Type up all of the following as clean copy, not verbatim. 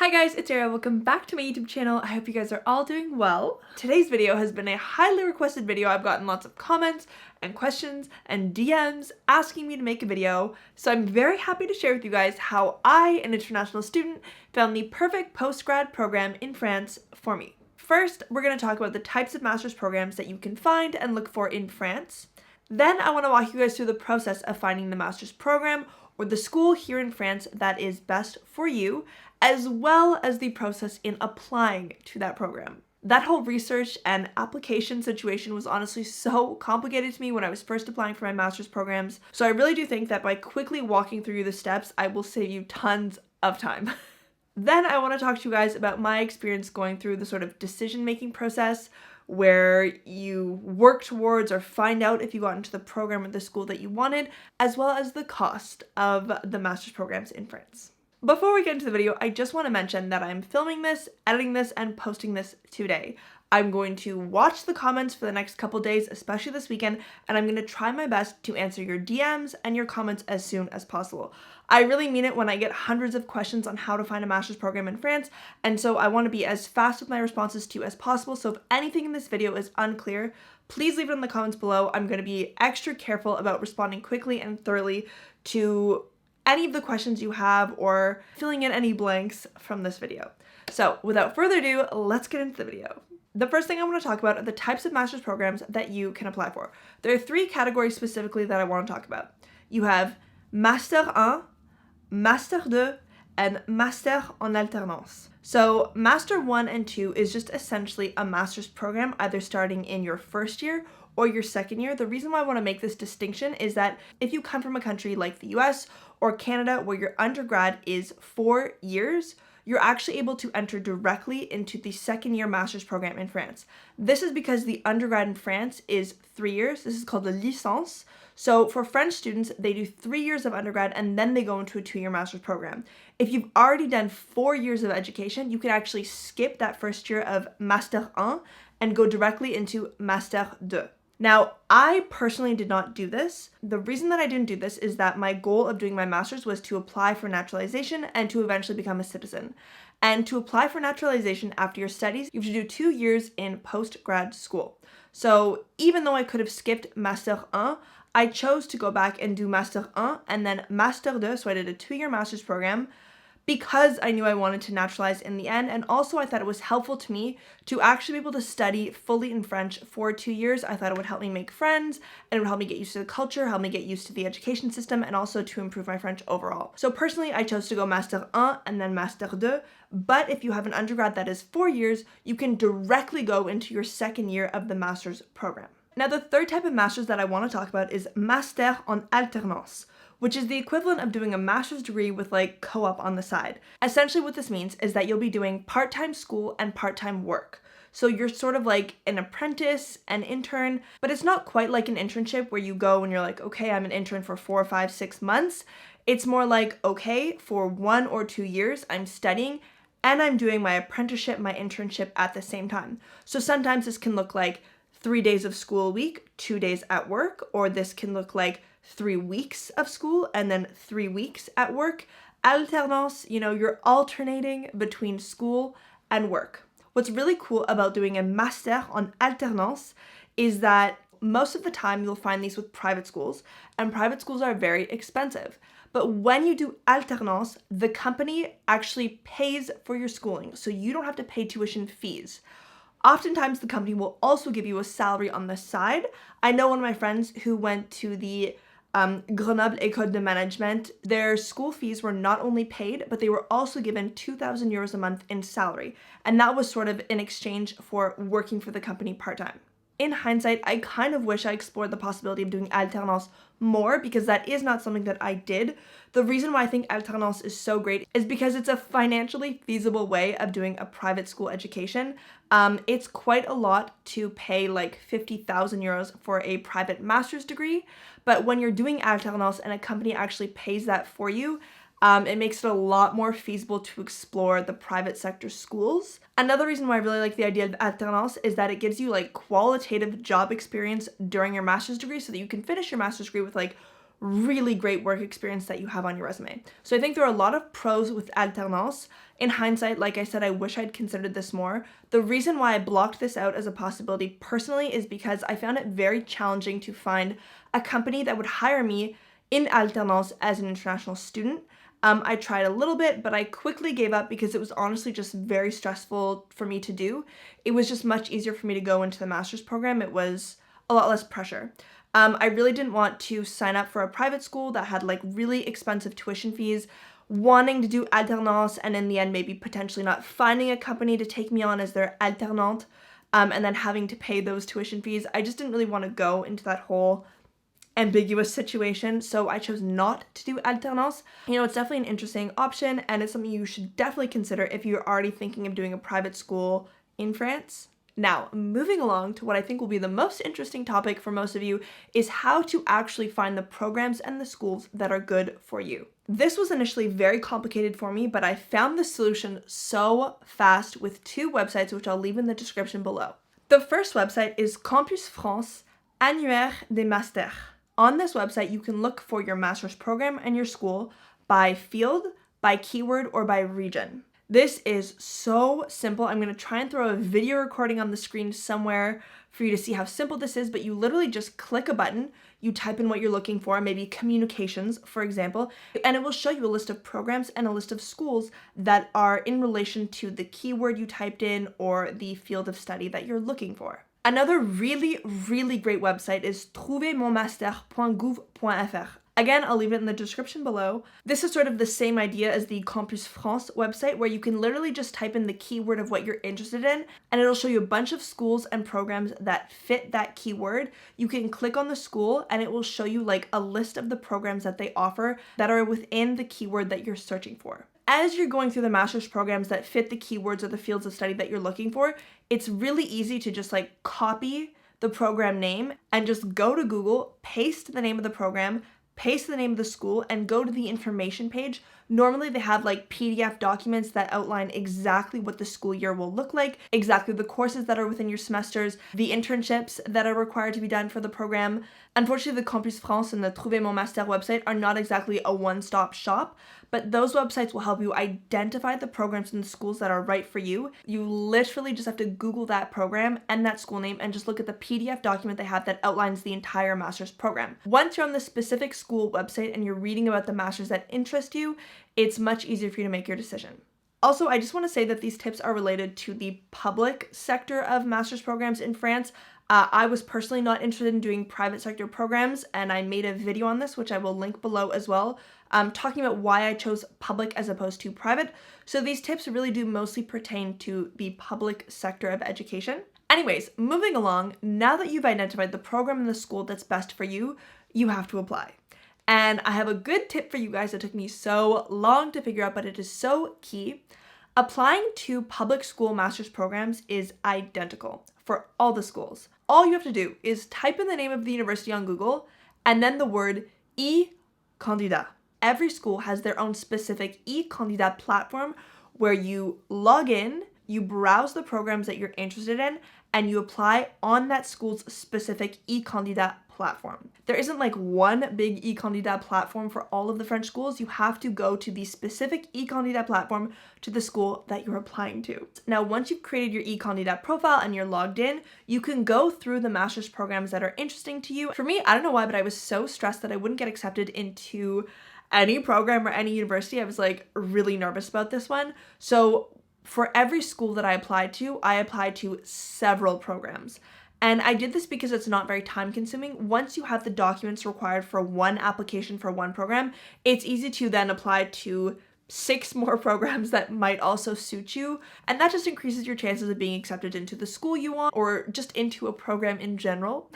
Hi guys, it's Arielle. Welcome back to my YouTube channel. I hope you guys are all doing well. Today's video has been a highly requested video. I've gotten lots of comments and questions and DMs asking me to make a video. So I'm very happy to share with you guys how I, an international student, found the perfect post-grad program in France for me. First, we're going to talk about the types of master's programs that you can find and look for in France. Then I want to walk you guys through the process of finding the master's program or the school here in France that is best for you, as well as the process in applying to that program. That whole research and application situation was honestly so complicated to me when I was first applying for my master's programs, so I really do think that by quickly walking through the steps, I will save you tons of time. Then I want to talk to you guys about my experience going through the sort of decision-making process where you work towards or find out if you got into the program or the school that you wanted, as well as the cost of the master's programs in France. Before we get into the video, I just want to mention that I'm filming this, editing this, and posting this today. I'm going to watch the comments for the next couple days, especially this weekend, and I'm going to try my best to answer your DMs and your comments as soon as possible. I really mean it when I get hundreds of questions on how to find a master's program in France, and so I want to be as fast with my responses to you as possible, so if anything in this video is unclear, please leave it in the comments below. I'm going to be extra careful about responding quickly and thoroughly to any of the questions you have or filling in any blanks from this video. So without further ado, let's get into the video. The first thing I want to talk about are the types of master's programs that you can apply for. There are three categories specifically that I want to talk about. You have Master 1, Master 2, and Master en alternance. So Master 1 and 2 is just essentially a master's program either starting in your first year or your second year. The reason why I want to make this distinction is that if you come from a country like the US or Canada where your undergrad is 4 years, you're actually able to enter directly into the second year master's program in France. This is because the undergrad in France is 3 years. This is called the licence. So for French students, they do 3 years of undergrad and then they go into a 2-year master's program. If you've already done 4 years of education, you can actually skip that first year of Master 1 and go directly into Master 2. Now, I personally did not do this. The reason that I didn't do this is that my goal of doing my master's was to apply for naturalization and to eventually become a citizen. And to apply for naturalization after your studies, you have to do 2 years in post-grad school. So even though I could have skipped Master 1, I chose to go back and do Master 1 and then Master 2, so I did a 2-year master's program, because I knew I wanted to naturalize in the end, and also I thought it was helpful to me to actually be able to study fully in French for 2 years. I thought it would help me make friends, and it would help me get used to the culture, help me get used to the education system, and also to improve my French overall. So personally, I chose to go Master 1 and then Master 2, but if you have an undergrad that is 4 years, you can directly go into your second year of the master's program. Now, the third type of master's that I want to talk about is Master en alternance, which is the equivalent of doing a master's degree with like co-op on the side. Essentially what this means is that you'll be doing part-time school and part-time work. So you're sort of like an apprentice, an intern, but it's not quite like an internship where you go and you're like, okay, I'm an intern for 4, 5, 6 months. It's more like, okay, for 1 or 2 years, I'm studying and I'm doing my apprenticeship, my internship at the same time. So sometimes this can look like 3 days of school a week, 2 days at work, or this can look like 3 weeks of school and then 3 weeks at work. Alternance, you're alternating between school and work. What's really cool about doing a master en alternance is that most of the time you'll find these with private schools, and private schools are very expensive. But when you do alternance, the company actually pays for your schooling, so you don't have to pay tuition fees. Oftentimes, the company will also give you a salary on the side. I know one of my friends who went to the Grenoble École de Management. Their school fees were not only paid, but they were also given 2,000 euros a month in salary. And that was sort of in exchange for working for the company part-time. In hindsight, I kind of wish I explored the possibility of doing alternance more because that is not something that I did. The reason why I think alternance is so great is because it's a financially feasible way of doing a private school education. It's quite a lot to pay like 50,000 euros for a private master's degree, but when you're doing alternance and a company actually pays that for you, it makes it a lot more feasible to explore the private sector schools. Another reason why I really like the idea of alternance is that it gives you like qualitative job experience during your master's degree so that you can finish your master's degree with like really great work experience that you have on your resume. So I think there are a lot of pros with alternance. In hindsight, like I said, I wish I'd considered this more. The reason why I blocked this out as a possibility personally is because I found it very challenging to find a company that would hire me in alternance as an international student. I tried a little bit, but I quickly gave up because it was honestly just very stressful for me to do. It was just much easier for me to go into the master's program. It was a lot less pressure. I really didn't want to sign up for a private school that had like really expensive tuition fees, wanting to do alternance, and in the end maybe potentially not finding a company to take me on as their alternante, and then having to pay those tuition fees. I just didn't really want to go into that whole ambiguous situation, so I chose not to do alternance. You know, it's definitely an interesting option, and it's something you should definitely consider if you're already thinking of doing a private school in France. Now, moving along to what I think will be the most interesting topic for most of you is how to actually find the programs and the schools that are good for you. This was initially very complicated for me, but I found the solution so fast with two websites, which I'll leave in the description below. The first website is Campus France Annuaire des Masters. On this website, you can look for your master's program and your school by field, by keyword, or by region. This is so simple. I'm going to try and throw a video recording on the screen somewhere for you to see how simple this is, but you literally just click a button, you type in what you're looking for, maybe communications, for example, and it will show you a list of programs and a list of schools that are in relation to the keyword you typed in or the field of study that you're looking for. Another really great website is trouvermonmaster.gouv.fr. Again, I'll leave it in the description below. This is sort of the same idea as the Campus France website, where you can literally just type in the keyword of what you're interested in, and it'll show you a bunch of schools and programs that fit that keyword. You can click on the school and it will show you like a list of the programs that they offer that are within the keyword that you're searching for. As you're going through the master's programs that fit the keywords or the fields of study that you're looking for, it's really easy to just like copy the program name and just go to Google, paste the name of the program, paste the name of the school, and go to the information page. Normally they have like PDF documents that outline exactly what the school year will look like, exactly the courses that are within your semesters, the internships that are required to be done for the program. Unfortunately, the Campus France and the Trouver Mon Master website are not exactly a one-stop shop, but those websites will help you identify the programs and the schools that are right for you. You literally just have to Google that program and that school name and just look at the PDF document they have that outlines the entire master's program. Once you're on the specific school website and you're reading about the masters that interest you, it's much easier for you to make your decision. Also, I just want to say that these tips are related to the public sector of master's programs in France. I was personally not interested in doing private sector programs, and I made a video on this, which I will link below as well, talking about why I chose public as opposed to private. So these tips really do mostly pertain to the public sector of education. Anyways, moving along, now that you've identified the program and the school that's best for you, you have to apply. And I have a good tip for you guys that took me so long to figure out, but it is so key. Applying to public school master's programs is identical for all the schools. All you have to do is type in the name of the university on Google and then the word e-candidat. Every school has their own specific e-candidat platform where you log in, you browse the programs that you're interested in, and you apply on that school's specific e-candidat platform. There isn't like one big e-candidat platform for all of the French schools. You have to go to the specific e-candidat platform to the school that you're applying to. Now, once you've created your e-candidat profile and you're logged in, you can go through the master's programs that are interesting to you. For me, I don't know why, but I was so stressed that I wouldn't get accepted into any program or any university. I was like really nervous about this one. So for every school that I applied to several programs. And I did this because it's not very time consuming. Once you have the documents required for one application for one program, it's easy to then apply to 6 more programs that might also suit you. And that just increases your chances of being accepted into the school you want or just into a program in general.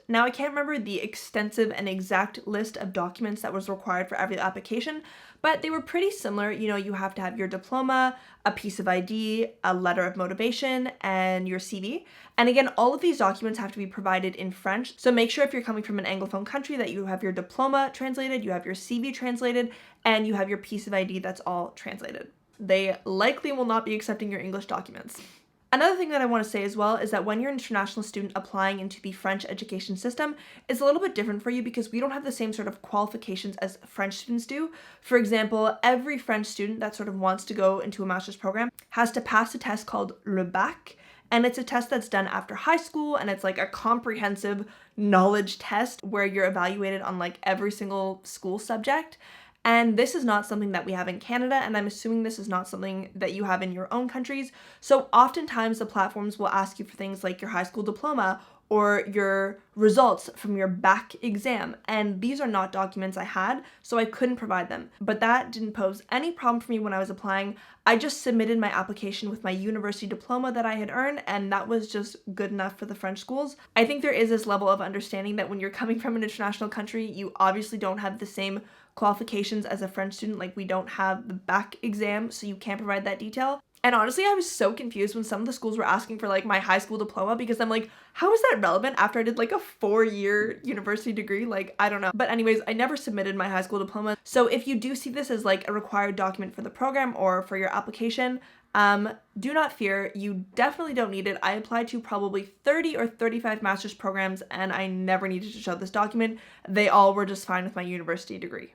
Now, I can't remember the extensive and exact list of documents that was required for every application, but they were pretty similar. You know, you have to have your diploma, a piece of ID, a letter of motivation, and your CV. And again, all of these documents have to be provided in French. So make sure if you're coming from an Anglophone country that you have your diploma translated, you have your CV translated, and you have your piece of ID that's all translated. They likely will not be accepting your English documents. Another thing that I want to say as well is that when you're an international student applying into the French education system, it's a little bit different for you because we don't have the same sort of qualifications as French students do. For example, every French student that sort of wants to go into a master's program has to pass a test called le bac, and it's a test that's done after high school, and it's like a comprehensive knowledge test where you're evaluated on like every single school subject. And this is not something that we have in Canada, and I'm assuming this is not something that you have in your own countries. So oftentimes the platforms will ask you for things like your high school diploma or your results from your bac exam, and these are not documents I had, so I couldn't provide them. But that didn't pose any problem for me when I was applying. I just submitted my application with my university diploma that I had earned, and that was just good enough for the French schools. I think there is this level of understanding that when you're coming from an international country, you obviously don't have the same qualifications as a French student. Like, we don't have the bac exam, so you can't provide that detail. And honestly, I was so confused when some of the schools were asking for like my high school diploma, because I'm like, how is that relevant after I did like a 4-year university degree? Like, I don't know. But anyways, I never submitted my high school diploma. So if you do see this as like a required document for the program or for your application, do not fear, you definitely don't need it. I applied to probably 30 or 35 master's programs and I never needed to show this document. They all were just fine with my university degree.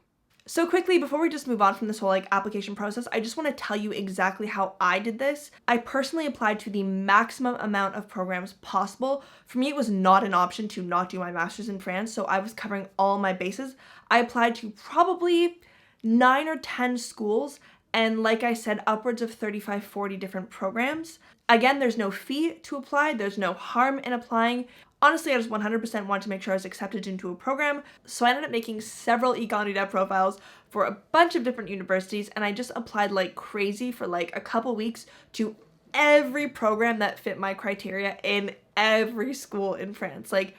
So quickly, before we just move on from this whole like application process, I just want to tell you exactly how I did this. I personally applied to the maximum amount of programs possible. For me, it was not an option to not do my master's in France, so I was covering all my bases. I applied to probably 9 or 10 schools, and like I said, upwards of 35, 40 different programs. Again, there's no fee to apply. There's no harm in applying. Honestly, I just 100% wanted to make sure I was accepted into a program, so I ended up making several Econ profiles for a bunch of different universities, and I just applied like crazy for like a couple weeks to every program that fit my criteria in every school in France. Like,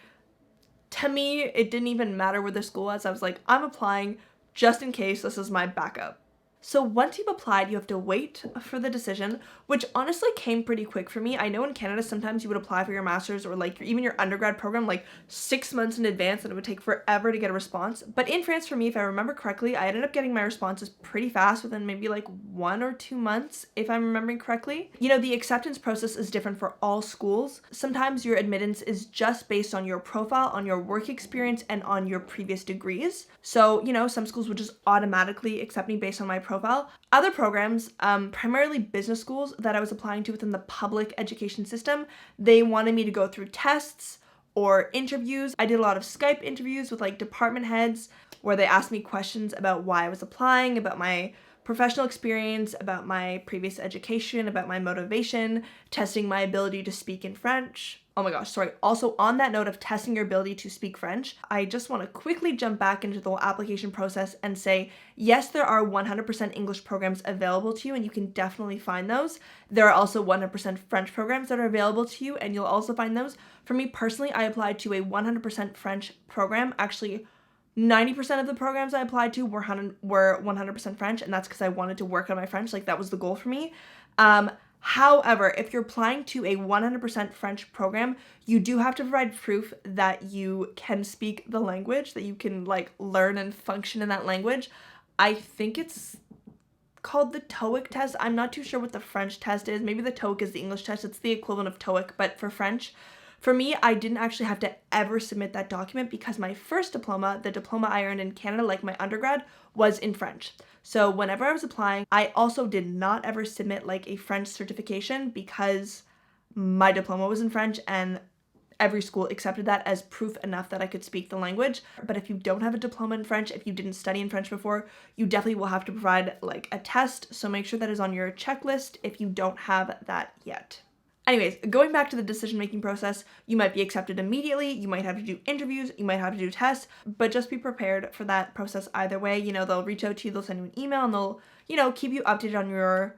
to me, it didn't even matter where the school was. I was like, I'm applying just in case this is my backup. So once you've applied, you have to wait for the decision, which honestly came pretty quick for me. I know in Canada, sometimes you would apply for your master's or like even your undergrad program like 6 months in advance, and it would take forever to get a response. But in France, for me, if I remember correctly, I ended up getting my responses pretty fast within maybe like 1 or 2 months, if I'm remembering correctly. You know, the acceptance process is different for all schools. Sometimes your admittance is just based on your profile, on your work experience, and on your previous degrees. So, you know, some schools would just automatically accept me based on my profile. Other programs, primarily business schools that I was applying to within the public education system, they wanted me to go through tests or interviews. I did a lot of Skype interviews with like department heads where they asked me questions about why I was applying, about my professional experience, about my previous education, about my motivation, testing my ability to speak in French. Oh my gosh, sorry. Also, on that note of testing your ability to speak French, I just want to quickly jump back into the whole application process and say, yes, there are 100% English programs available to you, and you can definitely find those. There are also 100% French programs that are available to you, and you'll also find those. For me personally, I applied to a 100% French program. Actually, 90% of the programs I applied to were 100% French, and that's because I wanted to work on my French. Like, that was the goal for me. However, if you're applying to a 100% French program, you do have to provide proof that you can speak the language, that you can like learn and function in that language. I think it's called the TOEIC test. I'm not too sure what the French test is. Maybe the TOEIC is the English test. It's the equivalent of TOEIC, but for French. For me, I didn't actually have to ever submit that document because my first diploma, the diploma I earned in Canada, like my undergrad, was in French. So whenever I was applying, I also did not ever submit like a French certification because my diploma was in French and every school accepted that as proof enough that I could speak the language. But if you don't have a diploma in French, if you didn't study in French before, you definitely will have to provide like a test. So make sure that is on your checklist if you don't have that yet. Anyways, going back to the decision-making process, you might be accepted immediately, you might have to do interviews, you might have to do tests, but just be prepared for that process either way. You know, they'll reach out to you, they'll send you an email, and they'll, you know, keep you updated on your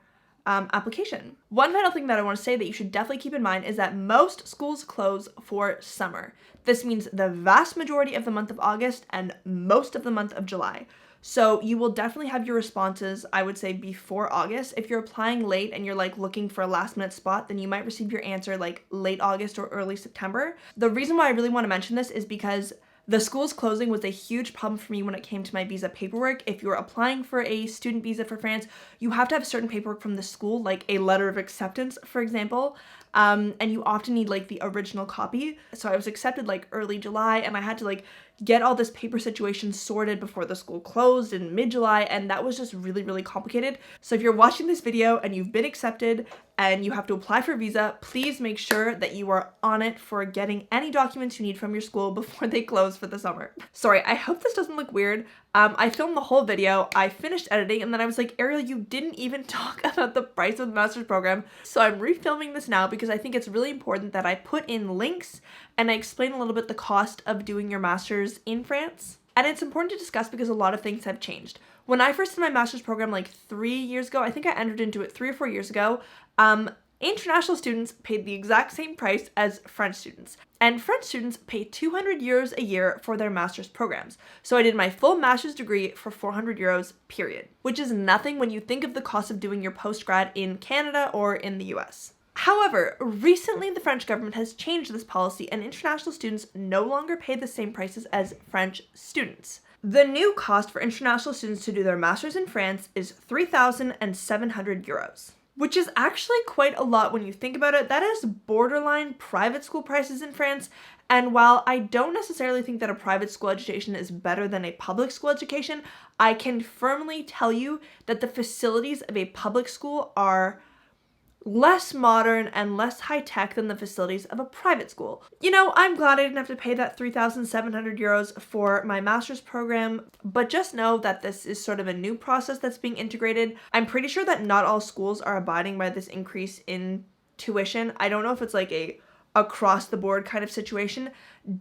application. One final thing that I want to say that you should definitely keep in mind is that most schools close for summer. This means the vast majority of the month of August and most of the month of July. So you will definitely have your responses, I would say, before August. If you're applying late and you're like looking for a last minute spot, then you might receive your answer like late August or early September. The reason why I really want to mention this is because The school's closing was a huge problem for me when it came to my visa paperwork. If you're applying for a student visa for France, you have to have certain paperwork from the school, like a letter of acceptance, for example. And you often need like the original copy. So I was accepted like early July, and I had to like get all this paper situation sorted before the school closed in mid-July, and that was just really, really complicated. So if you're watching this video and you've been accepted and you have to apply for a visa, please make sure that you are on it for getting any documents you need from your school before they close for the summer. Sorry, I hope this doesn't look weird. I filmed the whole video, I finished editing, and then I was like, Arielle, you didn't even talk about the price of the master's program. So I'm refilming this now because I think it's really important that I put in links and I explain a little bit the cost of doing your master's in France. And it's important to discuss because a lot of things have changed. When I first did my master's program like 3 years ago, I think I entered into it 3 or 4 years ago, international students paid the exact same price as French students. And French students pay 200 euros a year for their master's programs. So I did my full master's degree for 400 euros, period. Which is nothing when you think of the cost of doing your post-grad in Canada or in the US. However, recently the French government has changed this policy and international students no longer pay the same prices as French students. The new cost for international students to do their master's in France is 3,700 euros. Which is actually quite a lot when you think about it. That is borderline private school prices in France. And while I don't necessarily think that a private school education is better than a public school education, I can firmly tell you that the facilities of a public school are less modern and less high-tech than the facilities of a private school. You know, I'm glad I didn't have to pay that 3,700 euros for my master's program, but just know that this is sort of a new process that's being integrated. I'm pretty sure that not all schools are abiding by this increase in tuition. I don't know if it's like a across the board kind of situation.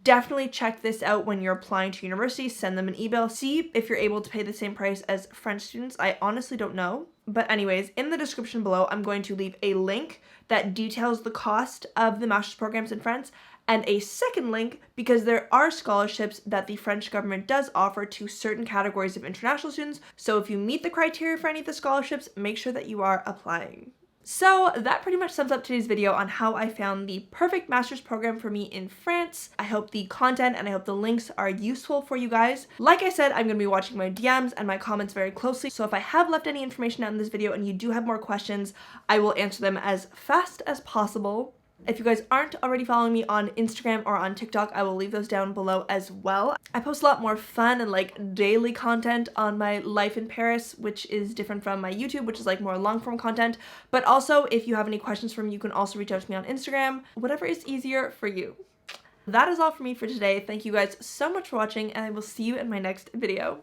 Definitely check this out when you're applying to universities. Send them an email. See if you're able to pay the same price as French students. I honestly don't know. But anyways, in the description below, I'm going to leave a link that details the cost of the master's programs in France, and a second link because there are scholarships that the French government does offer to certain categories of international students. So if you meet the criteria for any of the scholarships, make sure that you are applying. So that pretty much sums up today's video on how I found the perfect master's program for me in France. I hope the content and I hope the links are useful for you guys. Like I said, I'm going to be watching my DMs and my comments very closely. So if I have left any information out in this video and you do have more questions, I will answer them as fast as possible. If you guys aren't already following me on Instagram or on TikTok, I will leave those down below as well. I post a lot more fun and like daily content on my life in Paris, which is different from my YouTube, which is like more long form content. But also, if you have any questions for me, you can also reach out to me on Instagram, whatever is easier for you. That is all for me for today. Thank you guys so much for watching, and I will see you in my next video.